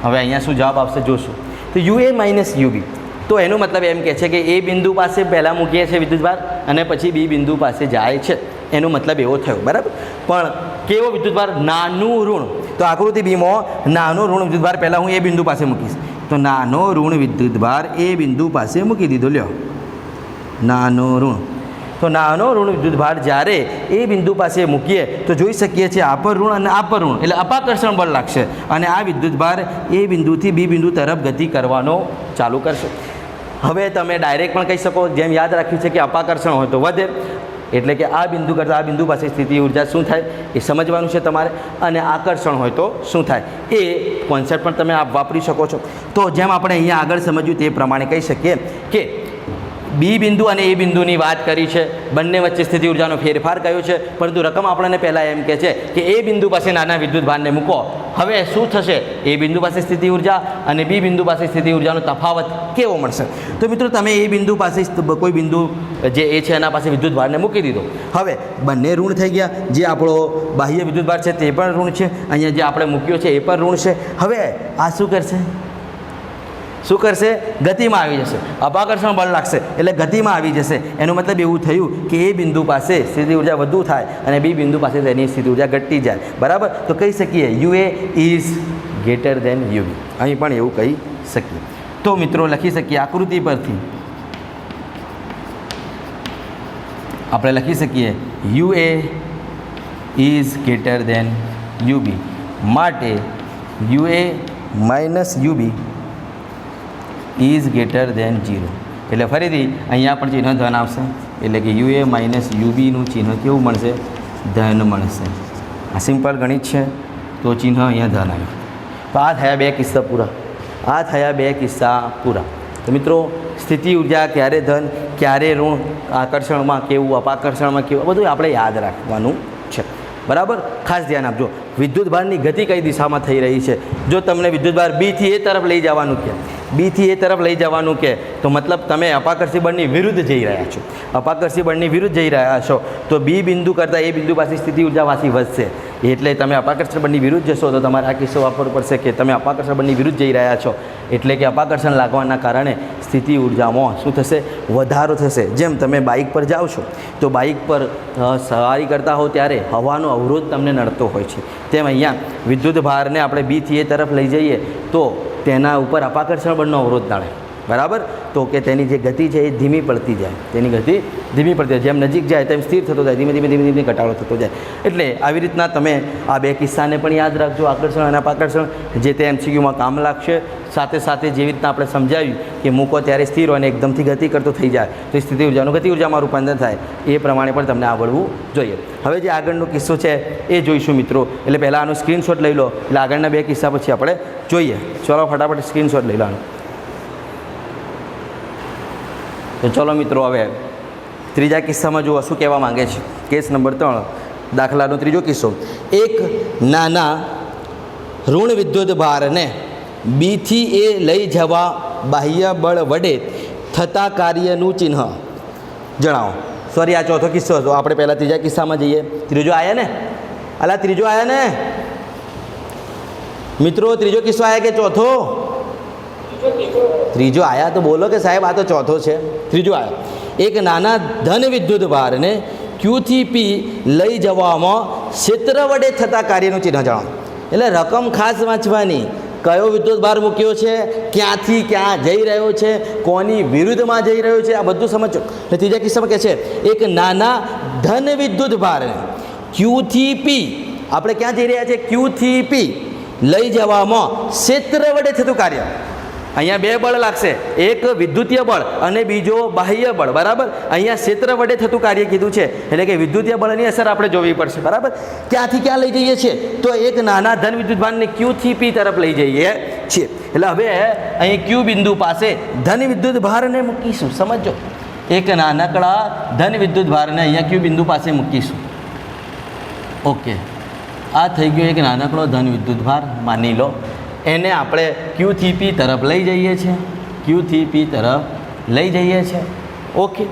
હવે અહીંયા શું જવાબ આવશે જોશું. તો યુએ માઇનસ યુબી, તો એનો મતલબ એમ કહે છે કે એ બિંદુ પાસે પહેલાં મૂકીએ છીએ વિદ્યુતભાર અને પછી બી બિંદુ પાસે જાય છે. એનો મતલબ એવો થયો, બરાબર. પણ કેવો વિદ્યુતભાર? નાનું ઋણ. તો આકૃતિ બીમાં નાનો ઋણ વિદ્યુતભાર પહેલાં હું એ બિંદુ પાસે મૂકીશ. તો નાનો ઋણ વિદ્યુતભાર એ બિંદુ પાસે મૂકી દીધો. લ્યો નાનો ઋણ. તો નાનો ઋણ વિદ્યુતભાર જ્યારે એ બિંદુ પાસે મૂકીએ તો જોઈ શકીએ છીએ આ પર ઋણ અને આ પર ઋણ, એટલે અપાકર્ષણ બળ લાગશે અને આ વિદ્યુતભાર એ બિંદુથી બી બિંદુ તરફ ગતિ કરવાનો ચાલુ કરશે. હવે તમે ડાયરેક્ટ પણ કહી શકો, જેમ યાદ રાખ્યું છે કે અપાકર્ષણ હોય તો વધે, એટલે કે આ બિંદુ કરતાં આ બિંદુ પાસે સ્થિતિ ઉર્જા શું થાય એ સમજવાનું છે તમારે. અને આકર્ષણ હોય તો શું થાય એ કોન્સેપ્ટ પણ તમે વાપરી શકો છો. તો જેમ આપણે અહીંયા આગળ સમજ્યું તે પ્રમાણે કહી શકીએ કે બી બિંદુ અને એ બિંદુની વાત કરી છે, બંને વચ્ચે સ્થિતિ ઉર્જાનો ફેરફાર કયો છે, પરંતુ રકમ આપણને પહેલાં એમ કહે છે કે એ બિંદુ પાસે નાના વિદ્યુત ભારને મૂકો. હવે શું થશે? એ બિંદુ પાસે સ્થિતિ ઉર્જા અને બી બિંદુ પાસે સ્થિતિ ઉર્જાનો તફાવત કેવો મળશે? તો મિત્રો તમે એ બિંદુ પાસે કોઈ બિંદુ જે એ છે એના પાસે વિદ્યુત ભારને મૂકી દીધો. હવે બંને ઋણ થઈ ગયા. જે આપણો બાહ્ય વિદ્યુત ભાર છે તે પણ ઋણ છે, અહીંયા જે આપણે મૂક્યો છે એ પણ ઋણ છે. હવે આ શું કરશે? શું કરશે? ગતિમાં આવી જશે. અપાકર્ષણ બળ લાગશે એટલે ગતિમાં આવી જશે. એનો મતલબ એવું થયું કે એ બિંદુ પાસે સ્થિતિ ઉર્જા વધુ થાય અને બી બિંદુ પાસે તેની સ્થિતિ ઉર્જા ઘટતી જાય, બરાબર. તો કહી શકીએ UA is greater than UB. અહીં પણ એવું કહી શકીએ. તો મિત્રો લખી શકીએ આકૃતિ પરથી આપણે લખી શકીએ UA is greater than UB માટે UA minus UB is greater than 0. એટલે ફરીથી અહીંયા પણ ચિહ્ન ધન આવશે, એટલે કે યુએ માઇનસ યુબીનું ચિહ્ન કેવું મળશે? ધન મળશે. આ સિમ્પલ ગણિત છે, તો ચિહ્ન અહીંયા ધન આવ્યું. તો આ થયા બે કિસ્સા પૂરા. આ થયા બે કિસ્સા પૂરા. તો મિત્રો સ્થિતિ ઉર્જા ક્યારે ધન ક્યારે ઋણ, આકર્ષણમાં કેવું અપાકર્ષણમાં કેવું, બધું આપણે યાદ રાખવાનું છે, બરાબર. ખાસ ધ્યાન આપજો. વિદ્યુતભારની ગતિ કઈ દિશામાં થઈ રહી છે. જો તમને વિદ્યુતભાર બીથી એ તરફ લઈ જવાનું કે બીથી એ તરફ લઈ જવાનું કે તો મતલબ તમે અપાકર્ષી બળની વિરુદ્ધ જઈ રહ્યા છો. અપાકર્ષી બળની વિરુદ્ધ જઈ રહ્યા છો તો બી બિંદુ કરતાં એ બિંદુ પાસે સ્થિતિ ઉર્જા પાછી વધશે. એટલે તમે અપાકર્ષણ બળની વિરુદ્ધ જશો તો તમારે આ કિસ્સો વાપરવો પડશે કે તમે અપાકર્ષણ બળની વિરુદ્ધ જઈ રહ્યા છો, એટલે કે અપાકર્ષણ લાગવાના કારણે સ્થિતિ ઉર્જામાં શું થશે? વધારો થશે. જેમ તમે બાઇક પર જાઓ છો તો બાઇક પર સવારી કરતા હો ત્યારે હવાનો અવરોધ તમને નડતો હોય છે, તેમ અહીંયા વિદ્યુત ભારને આપણે બીથી એ તરફ લઈ જઈએ તો તેના ઉપર અપાકર્ષણ બળનો અવરોધ નડે, બરાબર. તો કે તેની જે ગતિ છે એ ધીમી પડતી જાય, તેની ગતિ ધીમી પડતી જાય. જેમ નજીક જાય તેમ સ્થિર થતો જાય, ધીમે ધીમે ધીમે ધીમે ઘટાડો થતો જાય. એટલે આવી રીતના તમે આ બે કિસ્સાને પણ યાદ રાખજો, આકર્ષણ અને અપાકર્ષણ, જે તે MCQમાં કામ લાગશે. સાથે સાથે જેવી રીતના આપણે સમજાવ્યું કે મૂકો ત્યારે સ્થિર હોય અને એકદમથી ગતિ કરતો થઈ જાય તો સ્થિતિ ઉર્જાનું ગતિ ઉર્જામાં રૂપાંતર થાય, એ પ્રમાણે પણ તમને આવડવું જોઈએ. હવે જે આગળનો કિસ્સો છે એ જોઈશું મિત્રો. એટલે પહેલાં આનો સ્ક્રીનશોટ લઈ લો, એટલે આગળના બે કિસ્સા પછી આપણે જોઈએ. ચલો ફટાફટ સ્ક્રીનશોટ લઈ લો. તો ચલો મિત્રો હવે ત્રીજા કિસ્સામાં જુઓ શું કહેવા માંગે છે. કેસ નંબર 3, દાખલાનો ત્રીજો કિસ્સો. એક નાના ઋણ વિદ્યુત ભારને બીથી એ લઈ જવા બાહ્ય બળ વડે થતા કાર્યનું ચિહ્ન જણાવો. સોરી, આ ચોથો કિસ્સો હતો. આપણે પહેલાં ત્રીજા કિસ્સામાં જઈએ. ત્રીજો આવ્યા ને? અલા ત્રીજો આવ્યા ને મિત્રો? ત્રીજો કિસ્સો આવ્યા કે ચોથો? ત્રીજો આયા તો બોલો કે સાહેબ આ તો ચોથો છે. ત્રીજો આવ્યો. એક નાના ધન વિદ્યુત ભારને ક્યુથી પી લઈ જવામાં ક્ષેત્ર વડે થતા કાર્યનું ચિહ્ન જણાવો. એટલે રકમ ખાસ વાંચવાની, કયો વિદ્યુત ભાર મૂક્યો છે, ક્યાંથી ક્યાં જઈ રહ્યો છે, કોની વિરુદ્ધમાં જઈ રહ્યો છે, આ બધું સમજો. એટલે ત્રીજા કિસ્સામાં કહે છે એક નાના ધન વિદ્યુત ભારને ક્યુથી પી, આપણે ક્યાં જઈ રહ્યા છીએ, ક્યુથી પી લઈ જવામાં ક્ષેત્ર વડે થતું કાર્ય. અહીંયા બે બળ લાગશે, એક વિદ્યુતીય બળ અને બીજો બાહ્ય બળ. બરાબર, અહીંયા ક્ષેત્ર વડે થતું કાર્ય કીધું છે, એટલે કે વિદ્યુતીય બળની અસર આપણે જોવી પડશે. બરાબર, ક્યાંથી ક્યાં લઈ જઈએ છીએ, તો એક નાના ધન વિદ્યુત ભારને ક્યુથી પી તરફ લઈ જઈએ છીએ. એટલે હવે અહીં ક્યુ બિંદુ પાસે ધન વિદ્યુત ભારને મૂકીશું. સમજો, એક નાનકડા ધન વિદ્યુત ભારને અહીંયા ક્યુ બિંદુ પાસે મૂકીશું. ઓકે, આ થઈ ગયો એક નાનકડો ધન વિદ્યુત ભાર માની લો. એને આપણે ક્યુથી પી તરફ લઈ જઈએ છીએ, ક્યુથી પી તરફ લઈ જઈએ છીએ. ઓકે,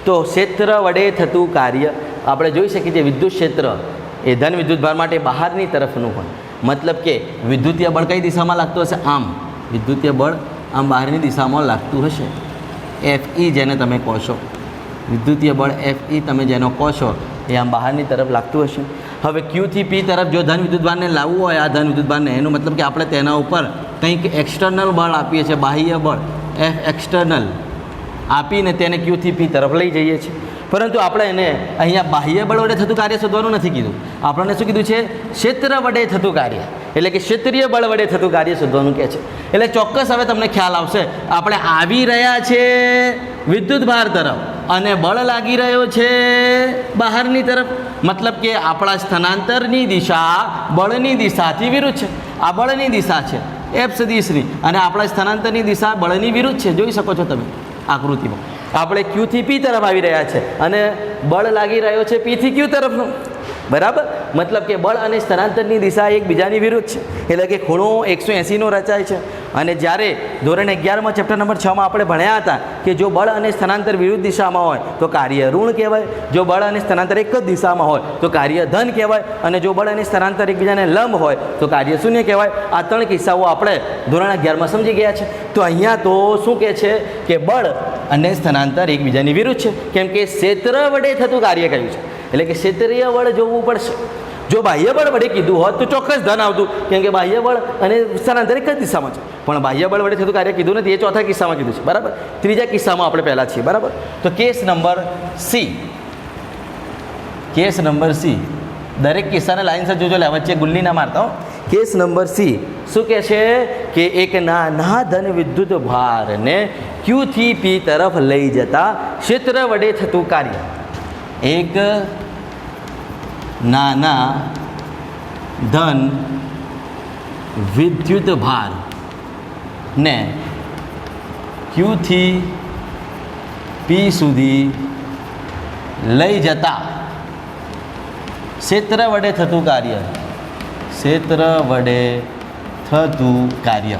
તો ક્ષેત્ર વડે થતું કાર્ય આપણે જોઈ શકીએ છીએ. વિદ્યુત ક્ષેત્ર એ ધન વિદ્યુત ભાર માટે બહારની તરફનું હોય, મતલબ કે વિદ્યુતીય બળ કઈ દિશામાં લાગતું હશે, આમ. વિદ્યુતીય બળ આમ બહારની દિશામાં લાગતું હશે. FE જેને તમે કહો છો, વિદ્યુતીય બળ FE તમે જેનો કહો છો એ આમ બહારની તરફ લાગતું હશે. હવે ક્યુથી પી તરફ જો ધન વિદ્યુત ભારને લાવવું હોય, આ ધન વિદ્યુત ભારને, એનું મતલબ કે આપણે તેના ઉપર કંઈક એક્સટર્નલ બળ આપીએ છીએ, બાહ્ય બળ F એક્સટર્નલ આપીને તેને ક્યુથી પી તરફ લઈ જઈએ છીએ. પરંતુ આપણે એને અહીંયા બાહ્ય બળ વડે થતું કાર્ય શોધવાનું નથી કીધું, આપણને શું કીધું છે, ક્ષેત્ર વડે થતું કાર્ય, એટલે કે ક્ષેત્રીય બળ વડે થતું કાર્ય શોધવાનું કહે છે. એટલે ચોક્કસ હવે તમને ખ્યાલ આવશે, આપણે આવી રહ્યા છે વિદ્યુત ભાર તરફ અને બળ લાગી રહ્યો છે બહારની તરફ, મતલબ કે આપણા સ્થાનાંતરની દિશા બળની દિશાથી વિરુદ્ધ છે. આ બળની દિશા છે F સદિશની, અને આપણા સ્થાનાંતરની દિશા બળની વિરુદ્ધ છે. જોઈ શકો છો તમે આકૃતિમાં. આપણે ક્યુથી પી તરફ આવી રહ્યા છે અને બળ લાગી રહ્યો છે પીથી ક્યુ તરફનું. બરાબર, મતલબ કે બળ અને સ્થાનાંતરની દિશા એકબીજાની વિરુદ્ધ છે, એટલે કે ખૂણો 180નો રચાય છે. અને જ્યારે ધોરણ 11માં ચેપ્ટર નંબર 6માં આપણે ભણ્યા હતા કે જો બળ અને સ્થાનાંતર વિરુદ્ધ દિશામાં હોય તો કાર્ય ઋણ કહેવાય, જો બળ અને સ્થાનાંતર એક જ દિશામાં હોય તો કાર્ય ધન કહેવાય, અને જો બળ અને સ્થાનાંતર એકબીજાને લંબ હોય તો કાર્ય શૂન્ય કહેવાય. આ ત્રણ કિસ્સાઓ આપણે ધોરણ 11માં સમજી ગયા છે. તો અહીંયા તો શું કહે છે કે બળ અને સ્થાનાંતર એકબીજાની વિરુદ્ધ છે, કેમ કે ક્ષેત્ર વડે થતું કાર્ય કહ્યું છે, એટલે કે ક્ષેત્રીય બળ જોવું પડશે. જો બાહ્ય બળ વડે કીધું હોત તો ચોક્કસ ધન આવતું, કેમ કે બાહ્ય બળ અને સ્થાનાંતર એક જ દિશામાં છે. પણ બાહ્ય બળ વડે થતું કાર્ય કીધું નથી, એ ચોથા કિસ્સામાં કીધું છે. બરાબર, ત્રીજા કિસ્સામાં આપણે પહેલાં છીએ. બરાબર, તો case number C, case number C, દરેક કિસ્સાને લાઈનસર જોજો, લે વચ્ચે ગુલ્લી ના મારતા હો. કેસ નંબર સી શું કહે છે કે એક નાના ધન વિદ્યુત ભારને ક્યુથી પી તરફ લઈ જતા ક્ષેત્ર વડે થતું કાર્ય. એક નાના ધન વિદ્યુત ભાર ને ક્યુથી પી સુધી લઈ જતા ક્ષેત્ર વડે થતું કાર્ય, ક્ષેત્ર વડે થતું કાર્ય.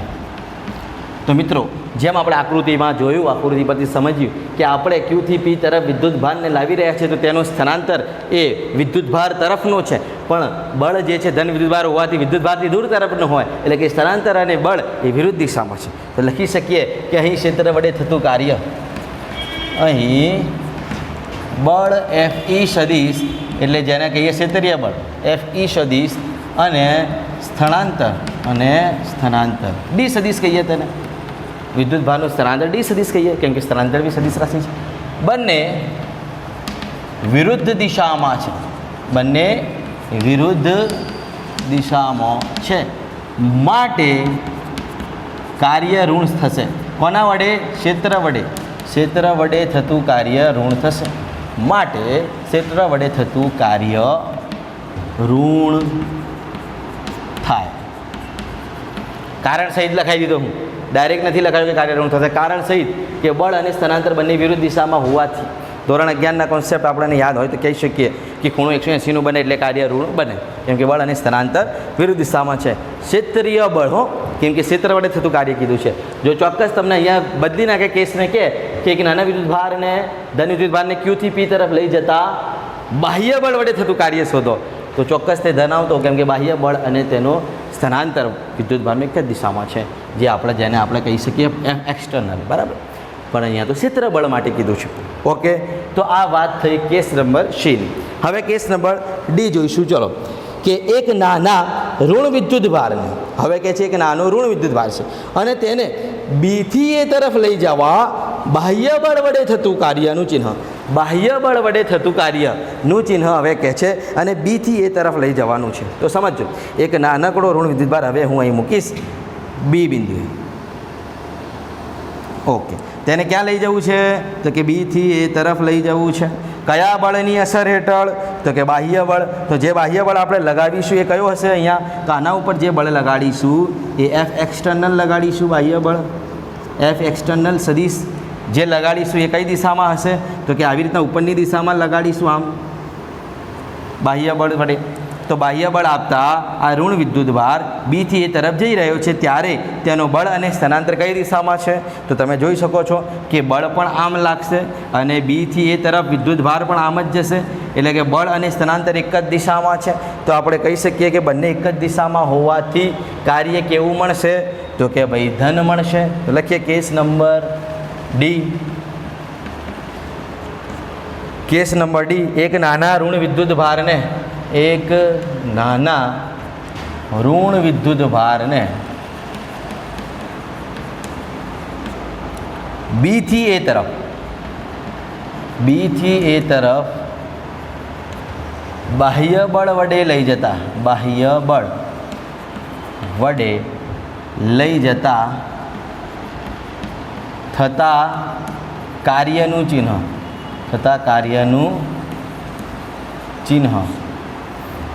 તો મિત્રો, જેમ આપણે આકૃતિમાં જોયું, આકૃતિ પરથી સમજ્યું કે આપણે ક્યુથી પી તરફ વિદ્યુત ભારને લાવી રહ્યા છીએ, તો તેનું સ્થાનાંતર એ વિદ્યુત ભાર તરફનો છે, પણ બળ જે છે ધન વિદ્યુત ભાર હોવાથી વિદ્યુત ભારથી દૂર તરફનો હોય, એટલે કે સ્થાનાંતર અને બળ એ વિરુદ્ધ દિશામાં છે. તો લખી શકીએ કે અહીં ક્ષેત્ર વડે થતું કાર્ય, અહીં બળ FE સદિશ, એટલે જેને કહીએ ક્ષેત્રીય બળ FE સદિશ, અને સ્થળાંતર D સદિશ કહીએ તેને, વિદ્યુત ભારનું સ્થળાંતર D સદિશ કહીએ, કેમ કે સ્થળાંતર બી સદિશ રાશિ છે. બંને વિરુદ્ધ દિશામાં છે, બંને વિરુદ્ધ દિશામાં છે, માટે કાર્ય ઋણ થશે. કોના વડે? ક્ષેત્ર વડે. ક્ષેત્ર વડે થતું કાર્ય ઋણ થશે, માટે ક્ષેત્ર વડે થતું કાર્ય ઋણ થાય. કારણ સહિત લખાઈ દીધો હું, ડાયરેક્ટ નથી લખાયું કે કાર્ય ઋણ થશે. કારણ સહિત કે બળ અને સ્થાનાંતર બંને વિરુદ્ધ દિશામાં હોવાથી ધોરણ 11ના કોન્સેપ્ટ આપણને યાદ હોય તો કહી શકીએ કે ખૂણો 180નું બને એટલે કાર્ય ઋણ બને, કેમ કે બળ અને સ્થાનાંતર વિરુદ્ધ દિશામાં છે. ક્ષેત્રીય બળ હો, કેમ કે ક્ષેત્ર વડે થતું કાર્ય કીધું છે. જો ચોક્કસ તમને અહીંયા બદલી નાખે કેસને કે એક નાના વિદ્યુત ભારને ધન વિદ્યુત ભારને ક્યુથી પી તરફ લઈ જતા બાહ્ય બળ વડે થતું કાર્ય શોધો, તો ચોક્કસ તે ધન આવતો, કેમ કે બાહ્ય બળ અને તેનો સ્થાનાંતર વિદ્યુત ભારમાં એક જ દિશામાં છે, જેને આપણે કહી શકીએ એક્સટર્નલ. બરાબર, પણ અહીંયા તો ક્ષેત્ર બળ માટે કીધું છે. ઓકે, તો આ વાત થઈ કેસ નંબર સી ની. હવે કેસ નંબર ડી જોઈશું. ચલો, કે એક નાના ઋણ વિદ્યુત ભારને, હવે કહે છે એક નાનો ઋણ વિદ્યુત ભાર છે અને તેને બીથી એ તરફ લઈ જવા બાહ્ય બળ વડે થતું કાર્યનું ચિહ્ન, બાહ્ય બળ વડે થતું કાર્યનું ચિહ્ન હવે કહે છે અને બીથી એ તરફ લઈ જવાનું છે. તો સમજો એક નાનકડો ઋણ વિદ્યુત ભાર હવે હું અહીં મૂકીશ બી બિંદુએ. ઓકે, તેને ક્યાં લઈ જવું છે? તો કે બીથી એ તરફ લઈ જવું છે. કયા બળની અસર હેઠળ? તો કે બાહ્ય બળ. તો જે બાહ્ય બળ આપણે લગાવીશું એ કયો હશે અહીંયા? તો આના ઉપર જે બળ લગાડીશું એ એફ એક્સટર્નલ લગાડીશું. બાહ્ય બળ એફ એક્સટર્નલ સદીશ જે લગાડીશું એ કઈ દિશામાં હશે? તો કે આવી રીતના ઉપરની દિશામાં લગાડીશું આમ બાહ્ય બળ વડે. તો બાહ્ય બળ આપતા આ ઋણ વિદ્યુત ભાર બીથી એ તરફ જઈ રહ્યો છે ત્યારે તેનો બળ અને સ્થાનાંતર કઈ દિશામાં છે? તો તમે જોઈ શકો છો કે બળ પણ આમ લાગશે અને બીથી એ તરફ વિદ્યુત ભાર પણ આમ જ જશે, એટલે કે બળ અને સ્થાનાંતર એક જ દિશામાં છે. તો આપણે કહી શકીએ કે બંને એક જ દિશામાં હોવાથી કાર્ય કેવું મળશે? તો કે ભાઈ ધન મળશે. તો લખીએ case number D. Case number D, એક નાના ઋણ વિદ્યુત ભારને, એક નાના ઋણ વિદ્યુત ભારને બીથી એ તરફ, બીથી એ તરફ બાહ્ય બળ વડે લઈ જતા, બાહ્ય બળ વડે લઈ જતા થતા કાર્યનું ચિહ્ન, થતા કાર્યનું ચિહ્ન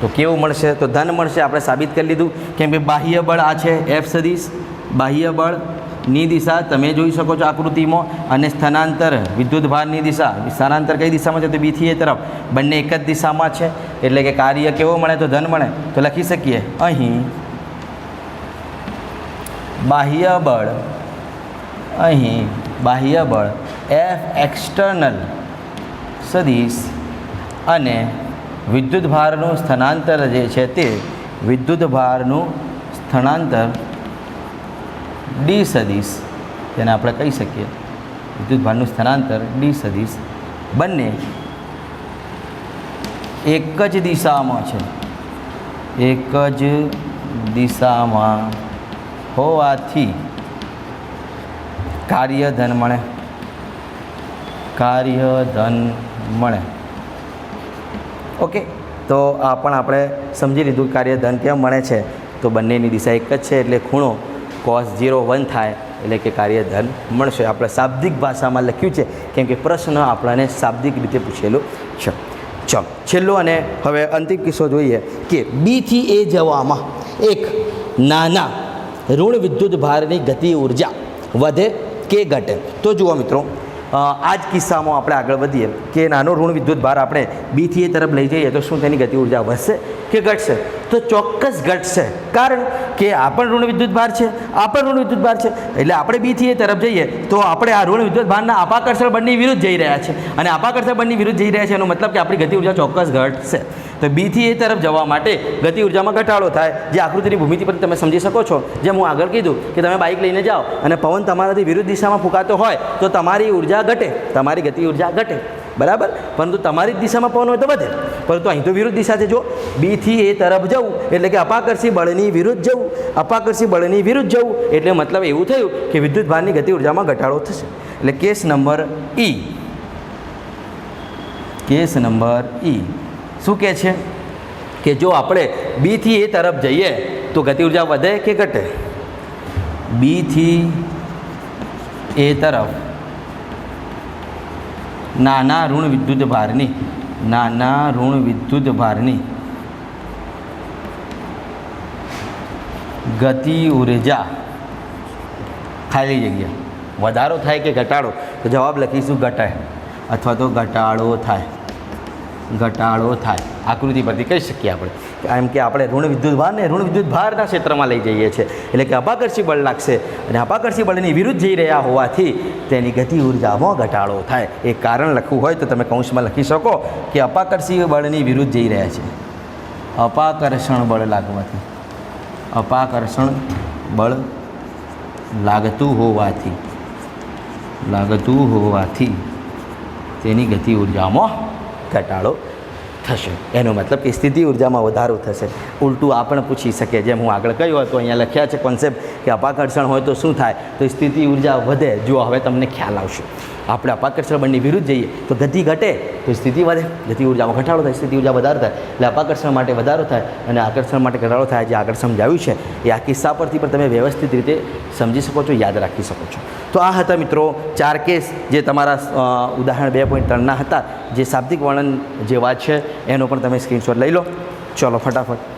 તો કેવું મળશે? તો ધન મળશે. આપણે સાબિત કરી લીધું કેમ કે બાહ્ય બળ આ છે એફ સદીશ, બાહ્ય બળની દિશા તમે જોઈ શકો છો આકૃતિમાં, અને સ્થાનાંતર વિદ્યુત ભારની દિશા, સ્થાનાંતર કઈ દિશામાં છે? તો બીથી એ તરફ, બંને એક જ દિશામાં છે એટલે કે કાર્ય કેવો મળે? તો ધન મળે. તો લખી શકીએ અહીં બાહ્ય બળ, અહીં બાહ્ય બળ એફ એક્સટર્નલ સદીશ અને વિદ્યુત ભારનું સ્થાનાંતર જે છે તે વિદ્યુત ભારનું સ્થાનાંતર ડી સદીશ, તેને આપણે કહી શકીએ વિદ્યુત ભારનું સ્થાનાંતર ડી સદીશ, બંને એક જ દિશામાં છે, એક જ દિશામાં હોવાથી કાર્ય ધન મળે, કાર્ય ધન મળે. ઓકે, તો આ પણ આપણે સમજી લીધું કાર્ય ધન કેમ મળે છે. તો બંનેની દિશા એક જ છે એટલે ખૂણો cos 0 1 થાય એટલે કે કાર્ય ધન મળશે. આપણે શાબ્દિક ભાષામાં લખ્યું છે કેમ કે પ્રશ્ન આપણને શાબ્દિક રીતે પૂછેલો છે. ચલો છેલ્લો અને હવે અંતિમ કિસ્સો જોઈએ કે બીથી એ જવામાં એક નાના ઋણ વિદ્યુત ભારની ગતિ ઉર્જા વધે કે ઘટે? તો જુઓ મિત્રો, આ જ કિસ્સામાં આપણે આગળ વધીએ કે નાનો ઋણ વિદ્યુત ભાર આપણે બીથી એ તરફ લઈ જઈએ તો શું તેની ગતિ ઉર્જા વધશે કે ઘટશે? તો ચોક્કસ ઘટશે, કારણ કે આ પણ ઋણ વિદ્યુત ભાર છે, આ પણ ઋણ વિદ્યુત ભાર છે, એટલે આપણે બીથી એ તરફ જઈએ તો આપણે આ ઋણ વિદ્યુત ભારના અપાકર્ષણ બળની વિરુદ્ધ જઈ રહ્યા છે અને અપાકર્ષણ બળની વિરુદ્ધ જઈ રહ્યા છે એનો મતલબ કે આપણી ગતિ ઉર્જા ચોક્કસ ઘટશે. તો બીથી એ તરફ જવા માટે ગતિ ઉર્જામાં ઘટાડો થાય, જે આકૃતિની ભૂમિતિ પર તમે સમજી શકો છો. જેમ હું આગળ કીધું કે તમે બાઇક લઈને જાઓ અને પવન તમારાથી વિરુદ્ધ દિશામાં ફૂંકાતો હોય તો તમારી ઉર્જા ઘટે, તમારી ગતિ ઉર્જા ઘટે, બરાબર, પરંતુ તમારી જ દિશામાં પવન હોય તો વધે. પરંતુ અહીં તો વિરુદ્ધ દિશા છે. જો બીથી એ તરફ જવું એટલે કે અપાકર્ષી બળની વિરુદ્ધ જવું, અપાકર્ષી બળની વિરુદ્ધ જવું એટલે મતલબ એવું થયું કે વિદ્યુત ભારની ગતિ ઉર્જામાં ઘટાડો થશે. એટલે કેસ નંબર ઈ, કેસ નંબર ઈ શું કહે છે કે જો આપણે બીથી એ તરફ જઈએ તો ગતિ ઉર્જા વધે કે ઘટે? બીથી એ તરફ નાના ઋણ વિદ્યુત ભારની, નાના ઋણ વિદ્યુત ભારની ગતિ ઉર્જા ખાલી જગ્યા વધારો થાય કે ઘટાડો? તો જવાબ લખીશું ઘટાય અથવા તો ઘટાડો થાય, ઘટાડો થાય. આકૃતિ પરથી કહી શકીએ આપણે એમ કે આપણે ઋણ વિદ્યુત ભારને ઋણ વિદ્યુત ભારના ક્ષેત્રમાં લઈ જઈએ છીએ એટલે કે અપાકર્ષી બળ લાગશે અને અપાકર્ષી બળની વિરુદ્ધ જઈ રહ્યા હોવાથી તેની ગતિ ઉર્જામાં ઘટાડો થાય. એ કારણ લખવું હોય તો તમે કૌંસમાં લખી શકો કે અપાકર્ષી બળની વિરુદ્ધ જઈ રહ્યા છે, અપાકર્ષણ બળ લાગવાથી, અપાકર્ષણ બળ લાગતું હોવાથી તેની ગતિ ઉર્જામાં ઘટાડો થશે. એનો મતલબ કે સ્થિતિ ઉર્જામાં વધારો થશે. ઉલટું આ પણ પૂછી શકે, જેમ હું આગળ કહ્યું હતું, અહીંયા લખ્યા છે કોન્સેપ્ટ કે અપાકર્ષણ હોય તો શું થાય, તો સ્થિતિ ઉર્જા વધે. જો હવે તમને ખ્યાલ આવશે. આપણે અપાકર્ષણ બળની વિરુદ્ધ જઈએ તો ગતિ ઘટે તો સ્થિતિ વધે, ગતિ ઉર્જામાં ઘટાડો થાય, સ્થિતિ ઉર્જા વધારો થાય, એટલે અપાકર્ષણ માટે વધારો થાય અને આકર્ષણ માટે ઘટાડો થાય. જે આગળ સમજાવ્યું છે એ આ કિસ્સા પરથી પણ તમે વ્યવસ્થિત રીતે સમજી શકો છો, યાદ રાખી શકો છો. તો આ હતા મિત્રો 4 કેસ જે તમારા ઉદાહરણ 2.3ના હતા, જે શાબ્દિક વર્ણન જે વાત છે એનો પણ તમે સ્ક્રીનશોટ લઈ લો. ચલો ફટાફટ.